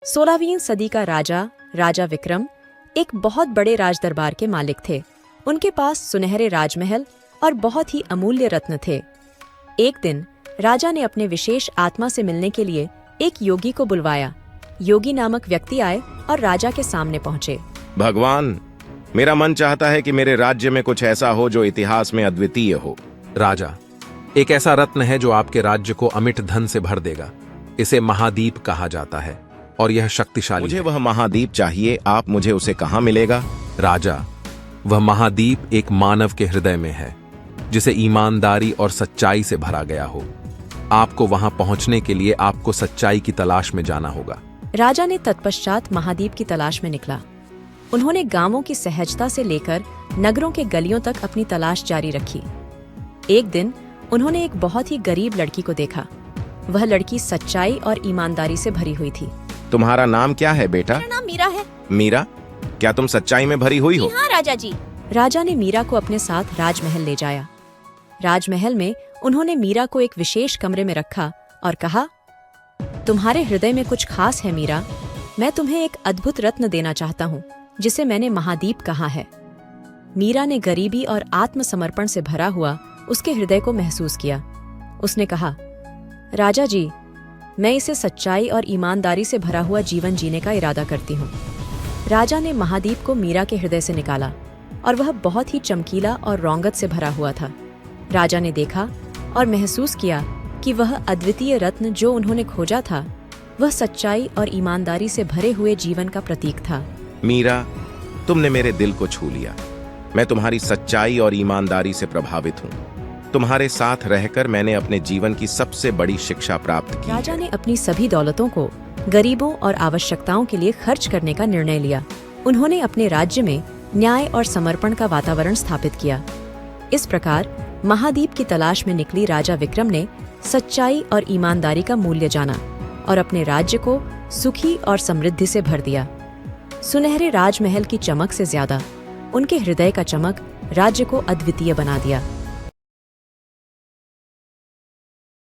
16वीं सदी का राजा विक्रम एक बहुत बड़े राजदरबार के मालिक थे। उनके पास सुनहरे राजमहल और बहुत ही अमूल्य रत्न थे। एक दिन राजा ने अपने विशेष आत्मा से मिलने के लिए एक योगी को बुलवाया। योगी नामक व्यक्ति आए और राजा के सामने पहुंचे। भगवान, मेरा मन चाहता है कि मेरे राज्य में कुछ ऐसा हो जो इतिहास में अद्वितीय हो। राजा, एक ऐसा रत्न है जो आपके राज्य को अमिट धन से भर देगा। इसे महादीप कहा जाता है और यह शक्तिशाली मुझे है। वह महादीप चाहिए। आप मुझे उसे कहाँ मिलेगा? राजा, वह महादीप एक मानव के हृदय में है, जिसे ईमानदारी और सच्चाई से भरा गया हो। आपको वहां पहुंचने के लिए आपको सच्चाई की तलाश में जाना होगा। राजा ने तत्पश्चात महादीप की तलाश में निकला। उन्होंने गांवों की सहजता से लेकर नगरों के गलियों तक अपनी तलाश जारी रखी। एक दिन उन्होंने एक बहुत ही गरीब लड़की को देखा। वह लड़की सच्चाई और ईमानदारी से भरी हुई थी। तुम्हारा नाम क्या है बेटा? मेरा नाम मीरा है। मीरा, क्या तुम सच्चाई में भरी हुई हो? हाँ राजा जी। राजा ने मीरा को अपने साथ राजमहल ले जाया। राजमहल में उन्होंने मीरा को एक विशेष कमरे में रखा और कहा, तुम्हारे हृदय में कुछ खास है मीरा। मैं तुम्हें एक अद्भुत रत्न देना चाहता हूँ, जिसे मैंने महादीप कहा है। मीरा ने गरीबी और आत्मसमर्पण से भरा हुआ उसके हृदय को महसूस किया। उसने कहा, राजा जी, मैं इसे सच्चाई और ईमानदारी से भरा हुआ जीवन जीने का इरादा करती हूँ। राजा ने महादीप को मीरा के हृदय से निकाला और वह बहुत ही चमकीला और रौंगत से भरा हुआ था। राजा ने देखा और महसूस किया कि वह अद्वितीय रत्न जो उन्होंने खोजा था, वह सच्चाई और ईमानदारी से भरे हुए जीवन का प्रतीक था। मीरा, तुमने मेरे दिल को छू लिया। मैं तुम्हारी सच्चाई और ईमानदारी से प्रभावित हूँ। तुम्हारे साथ रहकर मैंने अपने जीवन की सबसे बड़ी शिक्षा प्राप्त की। राजा ने अपनी सभी दौलतों को गरीबों और आवश्यकताओं के लिए खर्च करने का निर्णय लिया। उन्होंने अपने राज्य में न्याय और समर्पण का वातावरण स्थापित किया। इस प्रकार महादीप की तलाश में निकली राजा विक्रम ने सच्चाई और ईमानदारी का मूल्य जाना और अपने राज्य को सुखी और समृद्धि से भर दिया। सुनहरे राजमहल की चमक से ज्यादा उनके हृदय का चमक राज्य को अद्वितीय बना दिया।